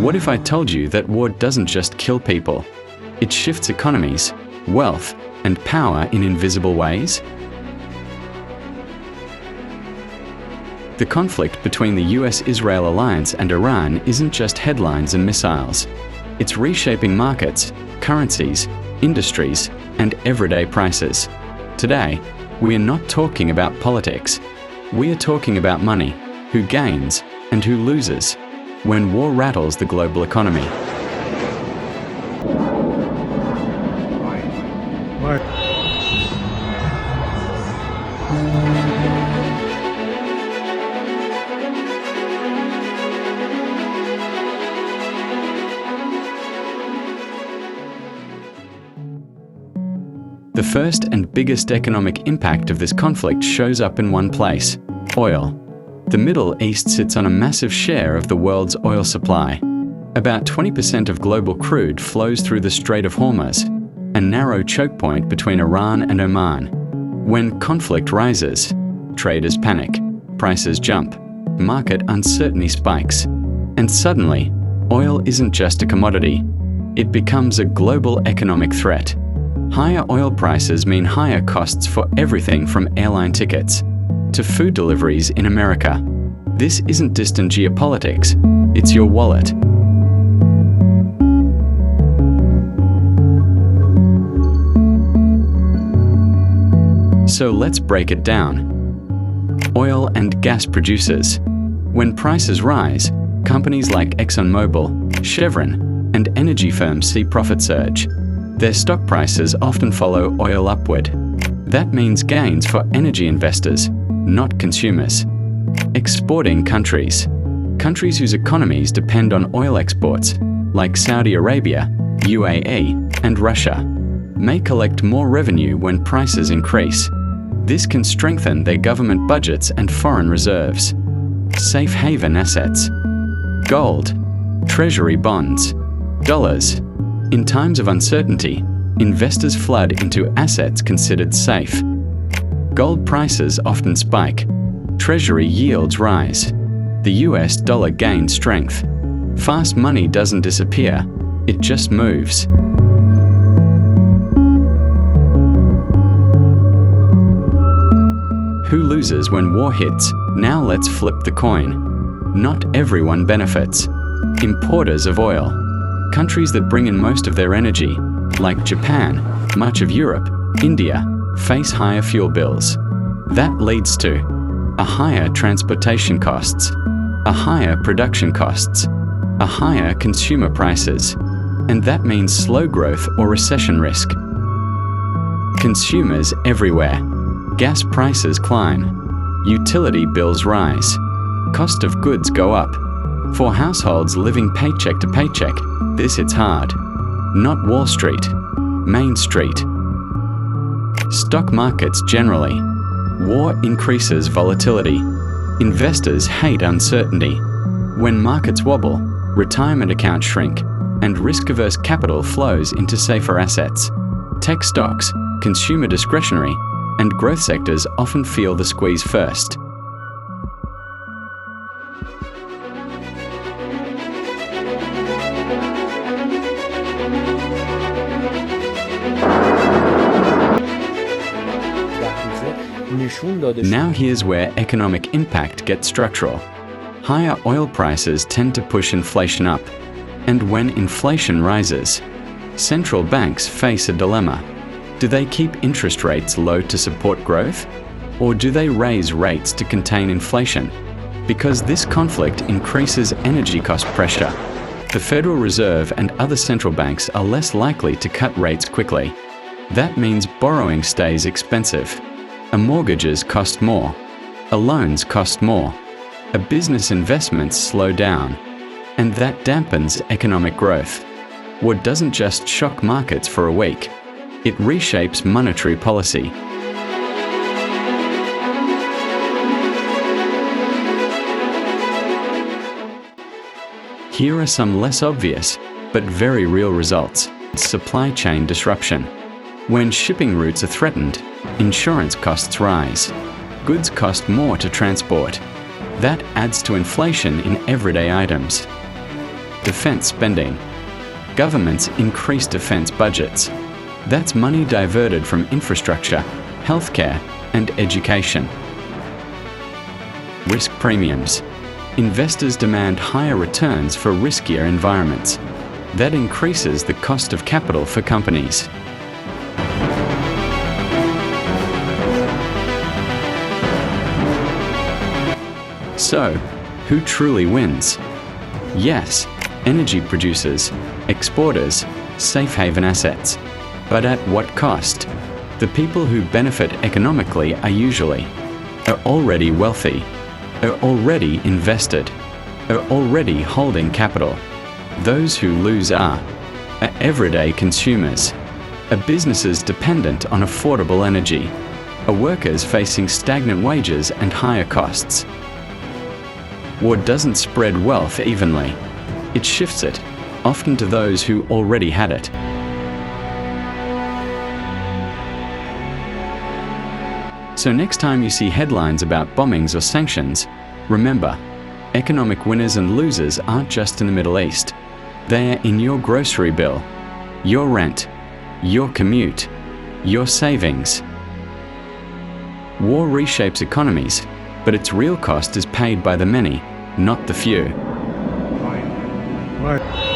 What if I told you that war doesn't just kill people? It shifts economies, wealth, and power in invisible ways? The conflict between the US-Israel alliance and Iran isn't just headlines and missiles. It's reshaping markets, currencies, industries, and everyday prices. Today, we are not talking about politics. We are talking about money, who gains and who loses, when war rattles the global economy. The first and biggest economic impact of this conflict shows up in one place: oil. The Middle East sits on a massive share of the world's oil supply. About 20% of global crude flows through the Strait of Hormuz, a narrow choke point between Iran and Oman. When conflict rises, traders panic, prices jump, market uncertainty spikes, and suddenly, oil isn't just a commodity. It becomes a global economic threat. Higher oil prices mean higher costs for everything from airline tickets to food deliveries in America. This isn't distant geopolitics, it's your wallet. So let's break it down. Oil and gas producers. When prices rise, companies like ExxonMobil, Chevron, and energy firms see profit surge. Their stock prices often follow oil upward. That means gains for energy investors, not consumers. Exporting countries. Countries whose economies depend on oil exports, like Saudi Arabia, UAE, and Russia, may collect more revenue when prices increase. This can strengthen their government budgets and foreign reserves. Safe haven assets. Gold, treasury bonds, dollars. In times of uncertainty, investors flood into assets considered safe. Gold prices often spike. Treasury yields rise. The US dollar gains strength. Fast money doesn't disappear, it just moves. Who loses when war hits? Now let's flip the coin. Not everyone benefits. Importers of oil. Countries that bring in most of their energy, like Japan, much of Europe, India, face higher fuel bills. That leads to a higher transportation costs, a higher production costs, a higher consumer prices, and that means slow growth or recession risk. Consumers everywhere. Gas prices climb. Utility bills rise. Cost of goods go up. For households living paycheck to paycheck, this hits hard. Not Wall Street, Main Street. Stock markets generally. War increases volatility. Investors hate uncertainty. When markets wobble, retirement accounts shrink, and risk-averse capital flows into safer assets. Tech stocks, consumer discretionary, and growth sectors often feel the squeeze first. Now here's where economic impact gets structural. Higher oil prices tend to push inflation up, and when inflation rises, central banks face a dilemma. Do they keep interest rates low to support growth, or do they raise rates to contain inflation? Because this conflict increases energy cost pressure, the Federal Reserve and other central banks are less likely to cut rates quickly. That means borrowing stays expensive. Mortgages cost more. Loans cost more. Business investments slow down. And that dampens economic growth. War doesn't just shock markets for a week. It reshapes monetary policy. Here are some less obvious, but very real results. Supply chain disruption. When shipping routes are threatened, insurance costs rise. Goods cost more to transport. That adds to inflation in everyday items. defense spending. Governments increase defense budgets. That's money diverted from infrastructure, healthcare, and education. Risk premiums. Investors demand higher returns for riskier environments. That increases the cost of capital for companies. So, who truly wins? Yes, energy producers, exporters, safe haven assets. But at what cost? The people who benefit economically are already wealthy, are already invested, are already holding capital. Those who lose are everyday consumers, are businesses dependent on affordable energy, are workers facing stagnant wages and higher costs. War doesn't spread wealth evenly. It shifts it, often to those who already had it. So next time you see headlines about bombings or sanctions, remember, economic winners and losers aren't just in the Middle East. They're in your grocery bill, your rent, your commute, your savings. War reshapes economies, but its real cost is paid by the many, not the few. Right.